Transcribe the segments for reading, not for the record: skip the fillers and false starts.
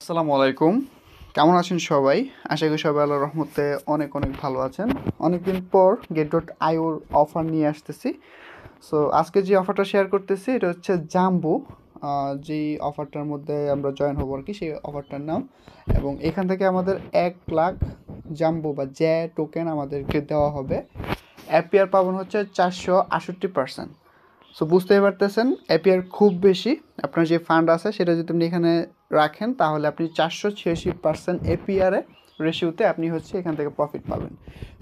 আসসালামু আলাইকুম। কেমন আছেন সবাই? আশা করি সবাই আল্লাহর রহমতে অনেক অনেক ভালো আছেন। অনেকদিন পর get.ioর অফার নিয়ে আসতেছি। সো আজকে যে অফারটা শেয়ার করতেছি এটা হচ্ছে জাম্বো। যেই অফারটার মধ্যে আমরা জয়েন হবো আর কি, সেই অফারটার নাম। এবং এখান থেকে আমাদের 1 লাখ জাম্বো বা জ্যা টোকেন আমাদেরকে দেওয়া হবে। অ্যাপিয়ার পাবেন হচ্ছে 468%। সো বুঝতেই পারতেছেন এপিআর খুব বেশি। আপনার যে ফান্ড আছে সেটা যদি আপনি এখানে রাখেন তাহলে আপনি 486% এপিআরে রেশিওতে আপনি হচ্ছে এখান থেকে প্রফিট পাবেন।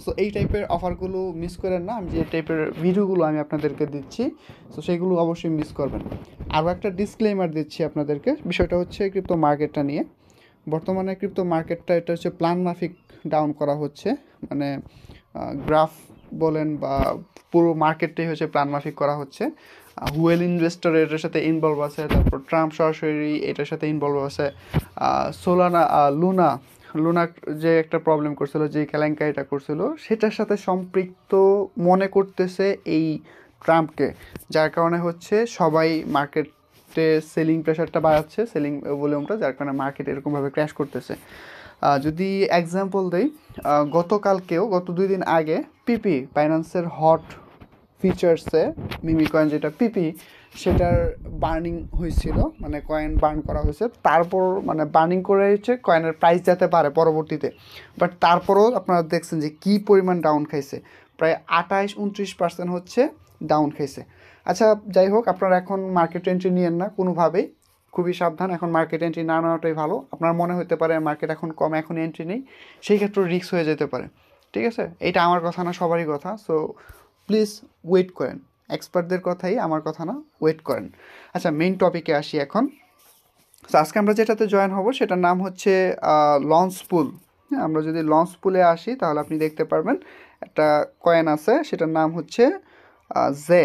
সো এই টাইপের অফারগুলো মিস করেন না। আমি যে টাইপের ভিডিওগুলো আমি আপনাদেরকে দিচ্ছি, সো সেইগুলো অবশ্যই মিস করবেন। আরও একটা ডিসক্লেমার দিচ্ছি আপনাদেরকে, বিষয়টা হচ্ছে ক্রিপ্টো মার্কেটটা নিয়ে। বর্তমানে ক্রিপ্টো মার্কেটটা এটা হচ্ছে প্ল্যান মাফিক ডাউন করা হচ্ছে। মানে গ্রাফ বলেন বা পুরো মার্কেটটাই হচ্ছে প্ল্যান মাফিক করা হচ্ছে। হুয়েল ইনভেস্টর এটার সাথে ইনভলভ আছে, তারপর ট্রাম্প সরাসরি এটার সাথে ইনভলভ আছে। সোলানা লুনা লুনা যে একটা প্রবলেম করছিল, যে কেলেঙ্কারিটা করছিল, সেটার সাথে সম্পৃক্ত মনে করতেছে এই ট্রাম্পকে। যার কারণে হচ্ছে সবাই মার্কেটে সেলিং প্রেশারটা বাড়াচ্ছে, সেলিং ভলিউমটা, যার কারণে মার্কেট এরকমভাবে ক্র্যাশ করতেছে। যদি এক্সাম্পল দেই, গত 2 দিন আগে পিপি বাইন্যান্সের হট ফিচার্সে মিমি কয়েন যেটা পিপি, সেটার বার্নিং হয়েছিল, মানে কয়েন বার্ন করা হয়েছে। তারপর মানে বার্নিং করে হচ্ছে কয়েনের প্রাইস যেতে পারে পরবর্তীতে, বাট তারপরও আপনারা দেখছেন যে কী পরিমাণ ডাউন খাইছে। প্রায় 28-29% হচ্ছে ডাউন খাইছে। আচ্ছা, যাই হোক, আপনারা এখন মার্কেট এন্ট্রি নিয়েন না কোনোভাবেই, খুবই সাবধান। এখন মার্কেট এন্ট্রি না নেওয়াটাই ভালো। আপনার মনে হতে পারে মার্কেট এখন কম, এখন এন্ট্রি নেই, সেই ক্ষেত্রে রিস্ক হয়ে যেতে পারে। ঠিক আছে, এটা আমার কথা না, সবারই কথা। সো প্লিজ ওয়েট করেন, এক্সপার্টদের কথাই, আমার কথা না, ওয়েট করেন। আচ্ছা, মেইন টপিকে আসি এখন। তো আজকে আমরা যেটাতে জয়েন হব সেটার নাম হচ্ছে লঞ্চ পুল। হ্যাঁ, আমরা যদি লঞ্চ পুলে আসি তাহলে আপনি দেখতে পারবেন একটা কয়েন আছে, সেটার নাম হচ্ছে জে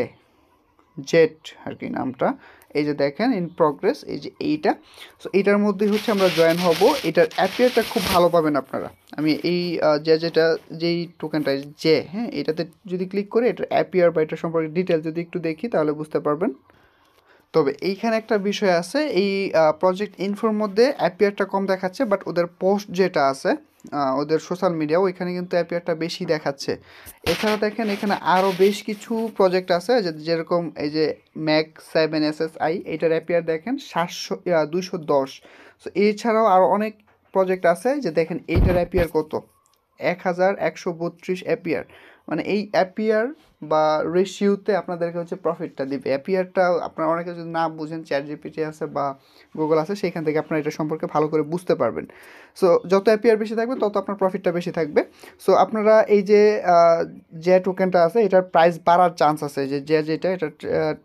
জেট আর কি নামটা। এই যে দেখেন ইন প্রগ্রেস, এই যে এইটা। সো এইটার মধ্যেই হচ্ছে আমরা জয়েন হব। এটার অ্যাপিয়ারটা খুব ভালো পাবেন আপনারা। আমি এই যেই টোকেনটা যে, হ্যাঁ, এটাতে যদি ক্লিক করে এটার অ্যাপিয়ার বা এটা সম্পর্কে ডিটেল যদি একটু দেখি তাহলে বুঝতে পারবেন। তবে এইখানে একটা বিষয় আছে, এই প্রজেক্ট ইনফোর মধ্যে অ্যাপিয়ারটা কম দেখাচ্ছে, বাট ওদের পোস্ট যেটা আছে, ওদের সোশ্যাল মিডিয়া, ওইখানে কিন্তু অ্যাপিয়ারটা বেশি দেখাচ্ছে। এছাড়া দেখেন এখানে আরও বেশ কিছু প্রজেক্ট আছে, যেরকম এই যে ম্যাক 7 SSI, এইটার অ্যাপিয়ার দেখেন 210। সো এছাড়াও আরও অনেক প্রজেক্ট আছে, যে দেখেন এইটার অ্যাপিয়ার কত, 1132 অ্যাপিয়ার। মানে এই অ্যাপিয়ার বা রেশিওতে আপনাদেরকে হচ্ছে প্রফিটটা দিবে। অ্যাপিয়ারটা আপনারা অনেকে যদি না বুঝেন, চ্যাট জিপিটি আছে বা গুগল আছে, সেখান থেকে আপনারা এটা সম্পর্কে ভালো করে বুঝতে পারবেন। সো যত অ্যাপিয়ার বেশি থাকবে তত আপনার প্রফিটটা বেশি থাকবে। সো আপনারা এই যে টোকেনটা আছে এটার প্রাইস বাড়ার চান্স আছে, যেটা এটার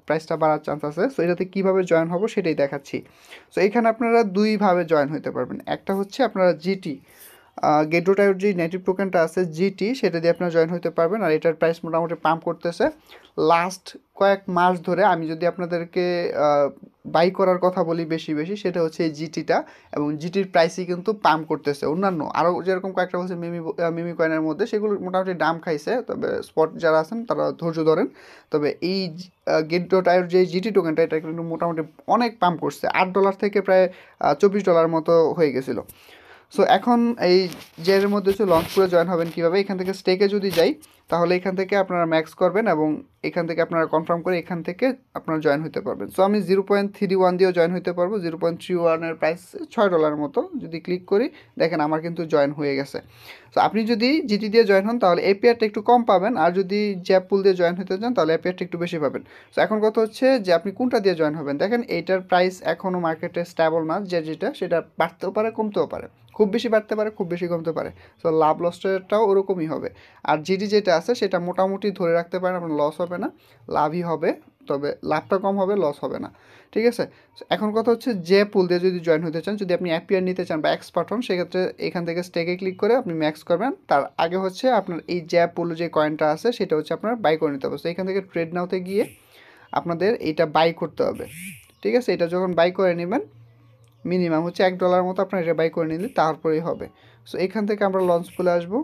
প্রাইসটা বাড়ার চান্স আছে। সো এটাতে কীভাবে জয়েন হবো সেটাই দেখাচ্ছি। সো এখানে আপনারা দুইভাবে জয়েন হতে পারবেন। একটা হচ্ছে আপনারা জিটি গেট.ioর যে নেটিভ টোকেনটা আছে জিটি, সেটা দিয়ে আপনারা জয়েন হতে পারবেন। আর এটার প্রাইস মোটামুটি পাম্প করতেছে লাস্ট কয়েক মাস ধরে। আমি যদি আপনাদেরকে বাই করার কথা বলি বেশি বেশি, সেটা হচ্ছে এই জিটিটা, এবং জিটির প্রাইসই কিন্তু পাম্প করতেছে। অন্যান্য আরও যেরকম কয়েকটা বলছে মিমি কয়েনের মধ্যে, সেগুলো মোটামুটি দাম খাইছে, তবে স্পট যারা আছেন তারা ধৈর্য ধরেন। তবে এই গেট.ioর যে জিটি টোকেনটা, এটা কিন্তু মোটামুটি অনেক পাম্প করছে, $8 থেকে প্রায় $24 মতো হয়ে গেছিলো। সো এখন এই জের মধ্যে হচ্ছে লঞ্চ করে জয়েন হবেন কীভাবে। এখান থেকে স্টেকে যদি যাই তাহলে এখান থেকে আপনারা ম্যাক্স করবেন, এবং এখান থেকে আপনারা কনফার্ম করে এখান থেকে আপনারা জয়েন হতে পারবেন। সো আমি 0.31 দিয়েও জয়েন হতে পারবো। 0.31-এর প্রাইস $6 মতো। যদি ক্লিক করি দেখেন আমার কিন্তু জয়েন হয়ে গেছে। সো আপনি যদি জিটি দিয়ে জয়েন হন তাহলে এপিআরটা একটু কম পাবেন, আর যদি জ্যাপ পুল দিয়ে জয়েন হতে চান তাহলে এপিআরটা একটু বেশি পাবেন। সো এখন কথা হচ্ছে যে আপনি কোনটা দিয়ে জয়েন হবেন। দেখেন এইটার প্রাইস এখনও মার্কেটে স্ট্যাবল না, যেটা সেটা বাড়তেও পারে কমতেও পারে, খুব বেশি বাড়তে পারে, খুব বেশি কমতে পারে। সো লাভ লসটাও ওরকমই হবে। আর জিডি যেটা আছে সেটা মোটামুটি ধরে রাখতে পারেন, আপনার লস হবে না, লাভই হবে, তবে লাভটা কম হবে, লস হবে না। ঠিক আছে, এখন কথা হচ্ছে যে পুল দিয়ে যদি জয়েন হতে চান, যদি আপনি অ্যাপিয়ার নিতে চান বা এক্সপার্ট হন, সেক্ষেত্রে এখান থেকে স্টেকে ক্লিক করে আপনি ম্যাক্স করবেন। তার আগে হচ্ছে আপনার এই জ্যাপ পুল যে কয়েনটা আছে সেটা হচ্ছে আপনার বাই করে নিতে হবে। তো এখান থেকে ট্রেড নাওতে গিয়ে আপনাদের এইটা বাই করতে হবে। ঠিক আছে, এটা যখন বাই করে নেবেন, মিনিমাম হচ্ছে $1 মতো আপনার এটা বাই করে নিলে তারপরেই হবে। সো এখান থেকে আমরা লঞ্চ পুলে আসবো।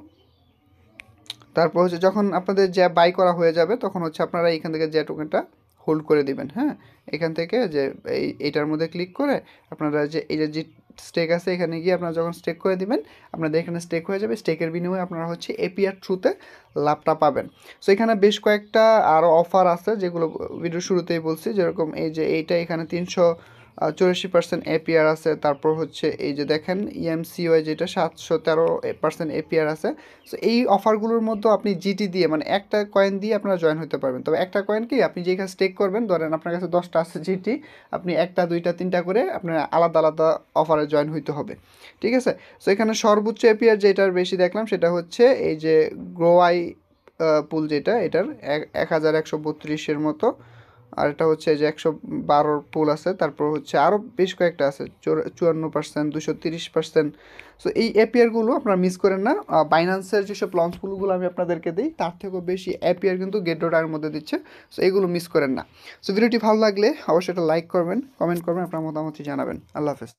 তারপর হচ্ছে যখন আপনাদের যা বাই করা হয়ে যাবে তখন হচ্ছে আপনারা এখান থেকে যে টোকেনটা হোল্ড করে দিবেন। হ্যাঁ, এখান থেকে যে এইটার মধ্যে ক্লিক করে আপনারা যে এই যে স্টেক আছে, এখানে গিয়ে আপনারা যখন স্টেক করে দিবেন আপনাদের এখানে স্টেক হয়ে যাবে। স্টেকের বিনিময়ে আপনারা হচ্ছে এপিআর থ্রুতে লাভটা পাবেন। সো এখানে বেশ কয়েকটা আরও অফার আছে যেগুলো ভিডিও শুরুতেই বলছি, যেরকম এই যে এইটা এখানে 384% এপিআর আছে। তারপর হচ্ছে এই যে দেখেন ইএমসিওয়াই যেটা 713% এপিআর আছে। সো এই অফারগুলোর মধ্যে আপনি জিটি দিয়ে মানে একটা কয়েন দিয়ে আপনারা জয়েন হতে পারবেন। তবে একটা কয়েন কি আপনি যেখানে স্টেক করবেন, ধরেন আপনার কাছে 10টা আছে জিটি, আপনি একটা দুইটা তিনটা করে আপনার আলাদা আলাদা অফারে জয়েন হইতে হবে, ঠিক আছে। সো এখানে সর্বোচ্চ এপিআর যেটার বেশি দেখলাম সেটা হচ্ছে এই যে গ্রোয়াই পুল, যেটা এটার 1132-এর মতো। আর এটা হচ্ছে যে 112 পুল আছে। তারপর হচ্ছে আরও বেশ কয়েকটা আছে, 54%, 230%। সো এই এপিআরগুলো আপনারা মিস করেন না। বাইন্যান্সের যেসব লঞ্চ পুলগুলো আমি আপনাদেরকে দিই তার থেকেও বেশি এপিআর কিন্তু গেট.আইর মধ্যে দিচ্ছে। সো এইগুলো মিস করেন না। সো ভিডিওটি ভালো লাগলে অবশ্যই একটা লাইক করবেন, কমেন্ট করবেন, আপনার মতামত জানাবেন। আল্লাহ হাফেজ।